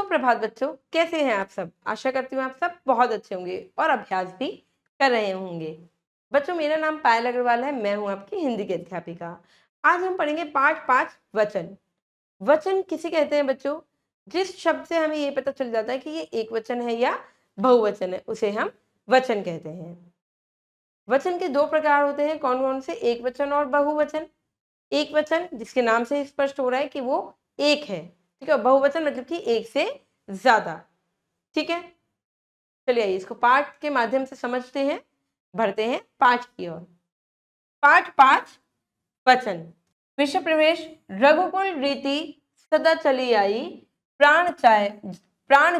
सुप्रभात बच्चों, कैसे हैं आप सब। आशा करती हूँ आप सब बहुत अच्छे होंगे और अभ्यास भी कर रहे होंगे। बच्चों, मेरा नाम पायल अग्रवाल है, मैं हूँ आपकी हिंदी की अध्यापिका। आज हम पढ़ेंगे पाठ 5 वचन। वचन किसे कहते हैं बच्चों? जिस शब्द से हमें ये पता चल जाता है कि ये एक वचन है या बहुवचन है, उसे हम वचन कहते हैं। वचन के 2 प्रकार होते हैं, कौन कौन से? एक वचन और बहुवचन। एक वचन जिसके नाम से स्पष्ट हो रहा है कि वो एक है, ठीक है। बहुवचन मतलब कि एक से ज्यादा, ठीक है। चलिए आइए इसको पाठ के माध्यम से समझते हैं, बढ़ते हैं पाठ की ओर। पाठ 5 वचन। विषय प्रवेश। रघुकुल रीति सदा चली आई, प्राण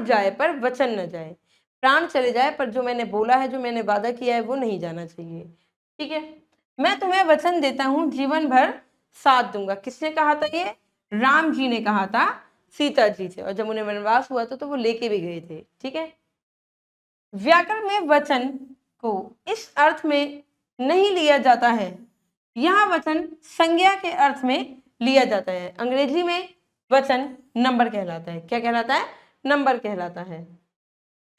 जाए पर वचन न जाए। प्राण चले जाए पर जो मैंने बोला है, जो मैंने वादा किया है, वो नहीं जाना चाहिए, ठीक है। मैं तुम्हें वचन देता हूं, जीवन भर साथ दूंगा। किसने कहा था ये? राम जी ने कहा था सीता जी से, और जब उन्हें वनवास हुआ था तो वो लेके भी गए थे, ठीक है। व्याकरण में वचन को इस अर्थ में नहीं लिया जाता है, यह वचन संज्ञा के अर्थ में लिया जाता है। अंग्रेजी में वचन नंबर कहलाता है। क्या कहलाता है? नंबर कहलाता है।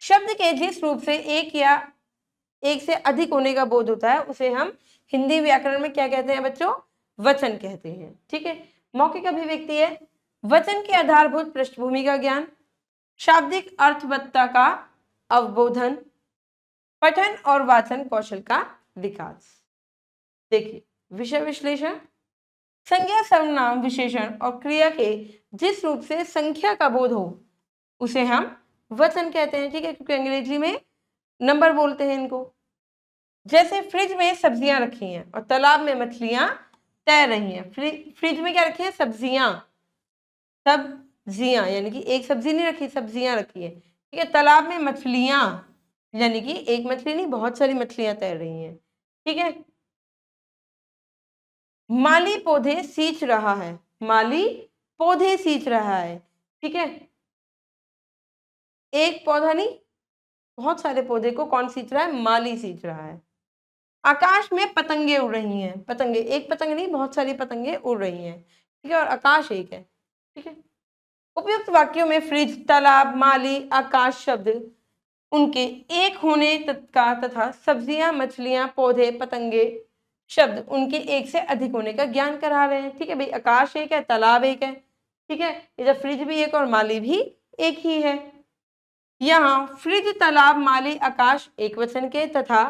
शब्द के जिस रूप से एक या एक से अधिक होने का बोध होता है, उसे हम हिंदी व्याकरण में क्या कहते हैं बच्चों? वचन कहते हैं, ठीक है। मौखिक अभिव्यक्ति है वचन के आधारभूत पृष्ठभूमि का ज्ञान, शाब्दिक अर्थवत्ता का अवबोधन, पठन और वाचन कौशल का विकास। देखिए विषय विश्लेषण। संज्ञा सर्वनाम विशेषण और क्रिया के जिस रूप से संख्या का बोध हो, उसे हम वचन कहते हैं, ठीक है, क्योंकि अंग्रेजी में नंबर बोलते हैं इनको। जैसे फ्रिज में सब्जियां रखी हैं और तालाब में मछलियां तैर रही हैं। फ्रिज में क्या रखी है? सब्जियां, सब्जियां यानी कि एक सब्जी नहीं रखी, सब्जियां रखी है, ठीक है। तालाब में मछलियां यानी कि एक मछली नहीं, बहुत सारी मछलियां तैर रही हैं, ठीक है। माली पौधे सींच रहा है, माली पौधे सींच रहा है, ठीक है। एक पौधा नहीं, बहुत सारे पौधे को कौन सींच रहा है? माली सींच रहा है। आकाश में पतंगे उड़ रही हैं, पतंगे, एक पतंग नहीं, बहुत सारी पतंगे उड़ रही हैं, ठीक है, और आकाश एक है, ठीक है। उपयुक्त वाक्यों में फ्रिज, तालाब, माली, आकाश शब्द उनके एक होने का तथा सब्जियां, मछलियां, पौधे, पतंगे शब्द उनके एक से अधिक होने का ज्ञान करा रहे हैं, ठीक है। भाई आकाश एक है, तालाब एक है, ठीक है, इधर फ्रिज भी एक और माली भी एक ही है। यहाँ फ्रिज, तालाब, माली, आकाश एक वचन के तथा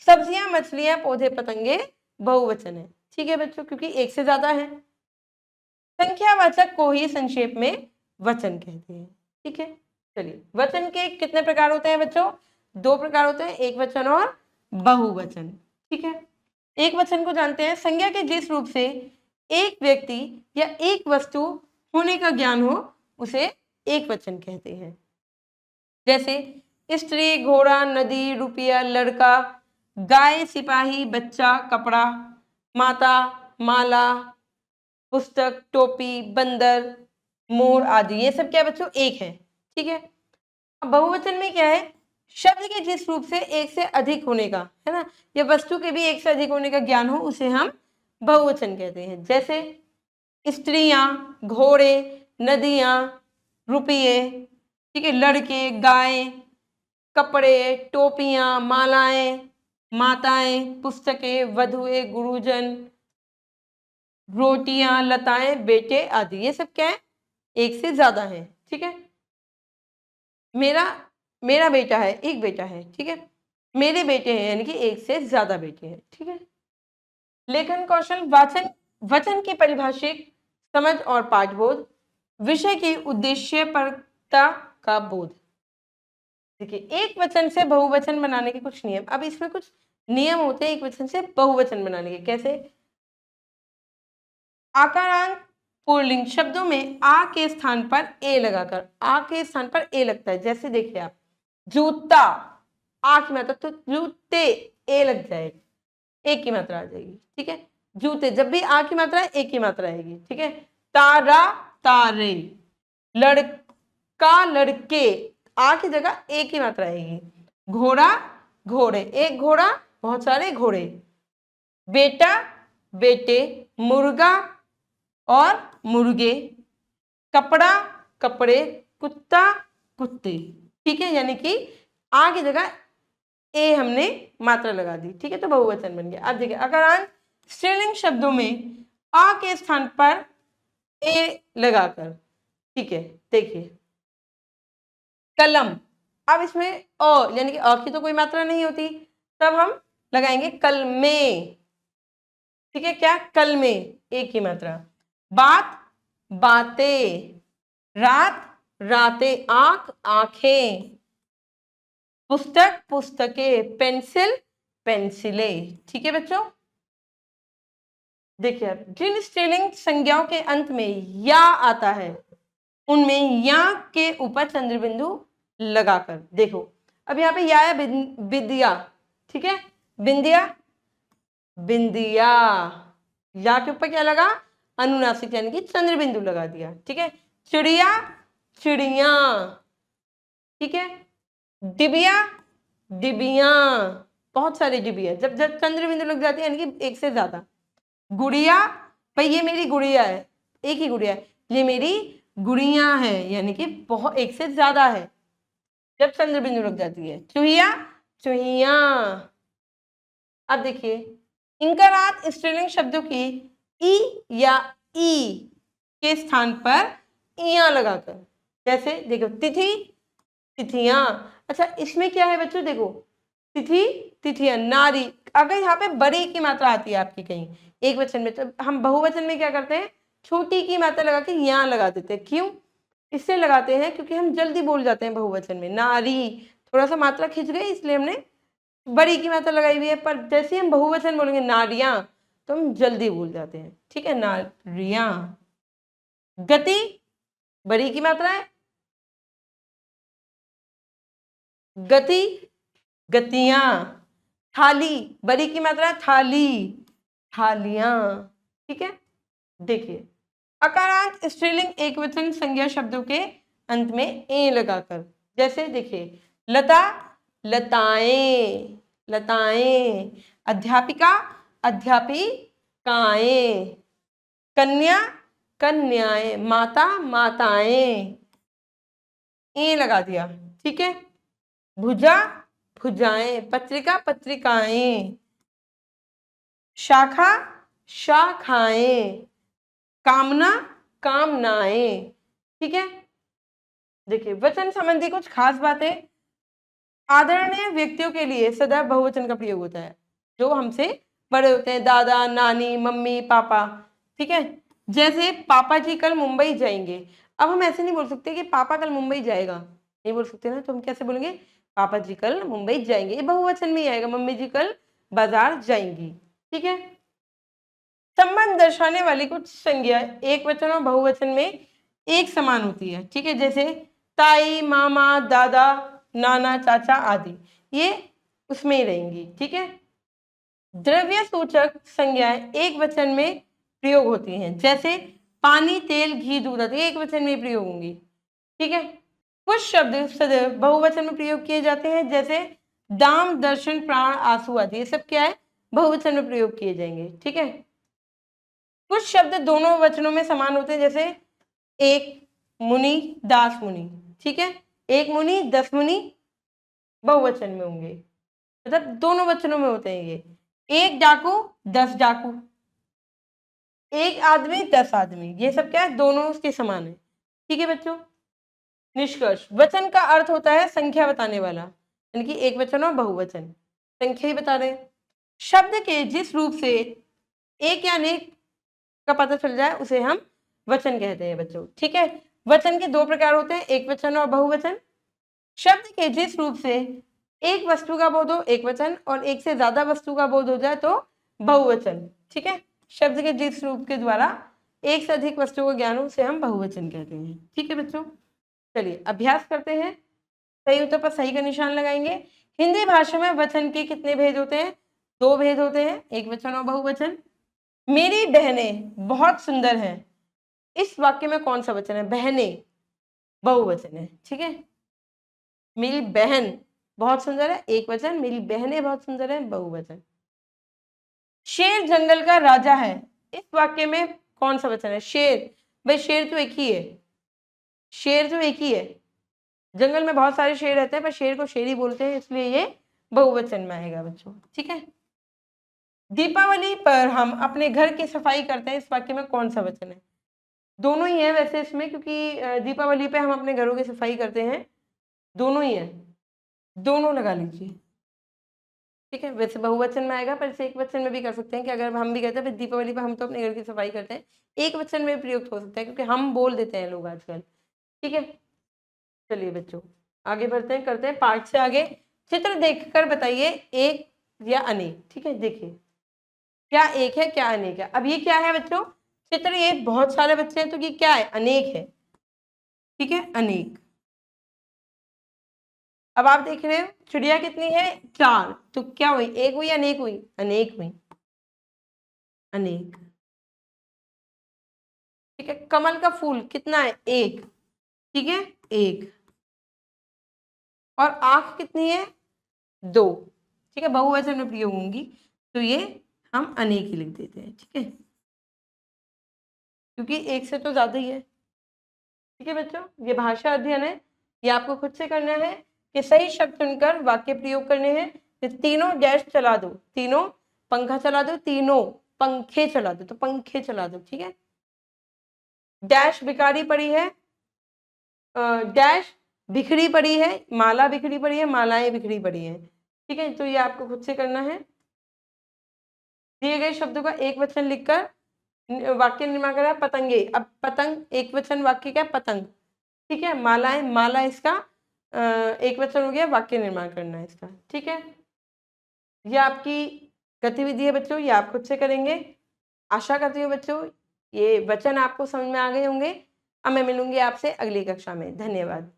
सब्जियां, मछलियां, पौधे, पतंगे बहुवचन है, ठीक है बच्चों, क्योंकि एक से ज्यादा है। संख्यावाचक को ही संक्षेप में वचन कहते हैं, ठीक है। चलिए वचन के कितने प्रकार होते हैं बच्चों? 2 प्रकार होते हैं, एक वचन और बहुवचन, ठीक है। एक वचन को जानते हैं, संज्ञा के जिस रूप से एक व्यक्ति या एक वस्तु होने का ज्ञान हो, उसे एक वचन कहते हैं। जैसे स्त्री, घोड़ा, नदी, रुपया, लड़का, गाय, सिपाही, बच्चा, कपड़ा, माता, माला, पुस्तक, टोपी, बंदर, मोर आदि, ये सब क्या बच्चों? एक है, ठीक है। बहुवचन में क्या है? शब्द के जिस रूप से एक से अधिक होने का, है ना, या वस्तु के भी एक से अधिक होने का ज्ञान हो, उसे हम बहुवचन कहते हैं। जैसे स्त्रियां, घोड़े, नदियां, रुपये, ठीक है, लड़के, गाय, कपड़े, टोपियां, मालाएं, माताएं, पुस्तकें, वधुएं, गुरुजन, रोटियां, लताएं, बेटे आदि, ये सब क्या है? एक से ज्यादा है, ठीक है। मेरा मेरा बेटा है, एक बेटा है, ठीक है। मेरे बेटे हैं यानी कि एक से ज्यादा बेटे हैं, ठीक है। लेखन कौशल। वचन की परिभाषिक समझ और पाठबोध, विषय की उद्देश्यपरता का बोध। देखिए एक वचन से बहुवचन बनाने के कुछ नियम, अब इसमें कुछ नियम होते हैं एक वचन से बहुवचन बनाने के। कैसे? आकारांत पुल्लिंग शब्दों में आ के स्थान पर ए लगाकर, आ के स्थान पर ए लगता है। जैसे देखिए आप, जूता, आ की मात्रा, तो जूते ए लग जाएगा, एक की मात्रा आ जाएगी, ठीक है। जूते, जब भी आ की मात्रा है, एक की मात्रा आएगी, ठीक है। तारा, तारे, लड़का, लड़के, आ की जगह एक की मात्रा आएगी। घोड़ा, घोड़े, एक घोड़ा, बहुत सारे घोड़े। बेटा, बेटे, मुर्गा और मुर्गे, कपड़ा, कपड़े, कुत्ता कुत्ते, ठीक है, यानी कि आ की जगह ए हमने मात्रा लगा दी, ठीक है, तो बहुवचन बन गया। अब देखिए अकारांत स्त्रीलिंग शब्दों में आ के स्थान पर ए लगाकर, ठीक है, देखिए कलम, अब इसमें अ यानी कि अ की तो कोई मात्रा नहीं होती, तब हम लगाएंगे कलमे, ठीक है, क्या कलमे, एक ही मात्रा। बात बातें, रात रातें, आंख आंखें, पुस्तक पुस्तकें, पेंसिल पेंसिलें, ठीक है बच्चों। देखिए अब जिन स्त्रीलिंग संज्ञाओं के अंत में या आता है उनमें या के ऊपर चंद्र बिंदु लगाकर, देखो अब यहाँ पे या है विद्या, ठीक है, बिंदिया बिंदिया, या के ऊपर क्या लगा, अनुनासिक यानी कि चंद्र बिंदु लगा दिया, ठीक है। चिड़िया चिड़िया, ठीक है, डिबिया डिबिया, बहुत सारी डिबिया, जब जब चंद्र बिंदु लग जाती है यानी कि एक से ज्यादा। गुड़िया, भाई ये मेरी गुड़िया है, एक ही गुड़िया है, ये मेरी गुड़िया है, यानी कि बहुत एक से ज्यादा है जब चंद्र बिंदु लग जाती है। चूहिया चूहिया। अब देखिए इंकारात स्त्रीलिंग शब्दों की ई या ई के स्थान पर इया लगाकर, जैसे देखो तिथि तिथियां। अच्छा इसमें क्या है बच्चों, देखो तिथि तिथियां, नारी, अगर यहाँ पे बड़ी की मात्रा आती है आपकी कहीं एक वचन में, तो हम बहुवचन में क्या करते हैं, छोटी की मात्रा लगा के यहाँ लगा देते हैं। क्यों इससे लगाते हैं, क्योंकि हम जल्दी बोल जाते हैं बहुवचन में, नारी थोड़ा सा मात्रा खिंच गई इसलिए हमने बड़ी की मात्रा लगाई हुई है, पर जैसे हम बहुवचन बोलेंगे नारियां तो हम जल्दी भूल जाते हैं, ठीक है, नारियां। गति बड़ी की मात्रा है, गति गतियां। थाली बड़ी की मात्रा है, थाली थालियां, ठीक है। देखिए अकारांत स्त्रीलिंग एकवचन संज्ञा शब्दों के अंत में ए लगाकर, जैसे देखिए लता लताएं लताएं, अध्यापिका अध्यापिकाएं, कन्या कन्याएं, माता माताएं, ए लगा दिया, ठीक है। भुजा भुजाएं, पत्रिका पत्रिकाएं, शाखा शाखाएं, कामना कामनाएं, ठीक है। देखिए वचन संबंधी कुछ खास बातें, आदरणीय व्यक्तियों के लिए सदैव बहुवचन का प्रयोग होता है, जो हमसे बड़े होते हैं, दादा नानी मम्मी पापा, ठीक है। जैसे पापा जी कल मुंबई जाएंगे, अब हम ऐसे नहीं बोल सकते कि पापा कल मुंबई जाएगा, नहीं बोल सकते ना, तो हम कैसे बोलेंगे, पापा जी कल मुंबई जाएंगे, ये बहुवचन में ही आएगा, मम्मी जी कल बाजार जाएंगी, ठीक है। संबंध दर्शाने वाली कुछ संज्ञा एक वचन और बहुवचन में एक समान होती है, ठीक है, जैसे ताई मामा दादा नाना चाचा आदि, ये उसमें ही रहेंगी, ठीक है। द्रव्य सूचक संज्ञाएं एक वचन में प्रयोग होती हैं, जैसे पानी तेल घी दूध आदि एक वचन में प्रयोग होंगी, ठीक है। कुछ शब्द सदैव बहुवचन में प्रयोग किए जाते हैं, जैसे दाम दर्शन प्राण आंसू आदि, ये सब क्या है, बहुवचन में प्रयोग किए जाएंगे, ठीक है। कुछ शब्द दोनों वचनों में समान होते हैं, जैसे एक मुनि दास मुनि, ठीक है, एक मुनि 10 मुनि बहुवचन में होंगे, मतलब दोनों वचनों में होते हैं ये। एक डाकू 10 डाकू, एक आदमी 10 आदमी, ये सब क्या है, दोनों उसके समान है, ठीक है बच्चों। निष्कर्ष, वचन का अर्थ होता है संख्या बताने वाला, यानी कि एक वचन और बहुवचन संख्या ही बता रहे हैं। शब्द के जिस रूप से एक या अनेक का पता चल जाए उसे हम वचन कहते हैं बच्चों, ठीक है। वचन के दो प्रकार होते हैं, एक वचन और बहुवचन। शब्द के जिस रूप से एक वस्तु का बोध हो एक वचन, और एक से ज्यादा वस्तु का बोध हो जाए तो बहुवचन, ठीक है। शब्द के जिस रूप के द्वारा एक से अधिक वस्तु का ज्ञान हो उसे हम बहुवचन कहते हैं, ठीक है बच्चों। चलिए अभ्यास करते हैं, सही उत्तर पर सही का निशान लगाएंगे। हिंदी भाषा में वचन के कितने भेद होते हैं, 2 भेद होते हैं, एक वचन और बहुवचन। मेरी बहनें बहुत सुंदर हैं, इस वाक्य में कौन सा वचन है, बहनें बहुवचन है, ठीक है। मेरी बहन बहुत सुंदर है एक वचन, मेरी बहनें बहुत सुंदर है बहुवचन। शेर जंगल का राजा है, इस वाक्य में कौन सा वचन है, शेर, भाई शेर तो एक ही है, शेर तो एक ही है, जंगल में बहुत सारे शेर रहते हैं पर शेर को शेर ही बोलते हैं, इसलिए ये बहुवचन में आएगा बच्चों। ठीक है, दीपावली पर हम अपने घर की सफाई करते हैं, इस वाक्य में कौन सा वचन है? दोनों ही है वैसे इसमें, क्योंकि दीपावली पे हम अपने घरों की सफाई करते हैं, दोनों ही है, दोनों लगा लीजिए। ठीक है, वैसे बहुवचन में आएगा पर इसे एक वचन में भी कर सकते हैं कि अगर हम भी कहते हैं दीपावली पर हम तो अपने घर की सफाई करते हैं, एक वचन में प्रयुक्त हो सकता है क्योंकि हम बोल देते हैं लोग आजकल। ठीक है, चलिए बच्चों आगे बढ़ते हैं, करते हैं पाठ से आगे। चित्र देखकर बताइए एक या अनेक। ठीक है, देखिए क्या एक है क्या अनेक है। अब ये क्या है बच्चों? चित्र ये बहुत सारे बच्चे हैं तो ये क्या है? अनेक है। ठीक है, अनेक। अब आप देख रहे हो चिड़िया कितनी है? 4, तो क्या हुई? एक हुई अनेक हुई? अनेक हुई, अनेक। ठीक है, कमल का फूल कितना है? 1। ठीक है, 1। और आंख कितनी है? 2। ठीक है, बहुवचन में प्रयोग होंगी तो ये हम अनेक ही लिख देते हैं। ठीक है, क्योंकि एक से तो ज्यादा ही है। ठीक है बच्चों, ये भाषा अध्ययन है, ये आपको खुद से करना है कि सही शब्द चुनकर वाक्य प्रयोग करने हैं। तो तीनों डैश चला दो, तीनों पंखा चला दो, तीनों पंखे चला दो, तो पंखे चला दो। ठीक है, डैश बिकारी पड़ी है, डैश बिखरी पड़ी है, माला बिखरी पड़ी है, मालाएं बिखरी पड़ी है। ठीक है, तो ये आपको खुद से करना है। दिए गए शब्दों का एक वचन लिखकर वाक्य निर्माण करा। पतंगे, अब पतंग एक वचन वाक्य क्या? पतंग। ठीक है, मालाएं, माला इसका एक वचन हो गया, वाक्य निर्माण करना है इसका। ठीक है, ये आपकी गतिविधि है बच्चों, ये आप खुद से करेंगे। आशा करती हूँ बच्चों ये वचन आपको समझ में आ गए होंगे। अब मैं मिलूंगी आपसे अगली कक्षा में। धन्यवाद।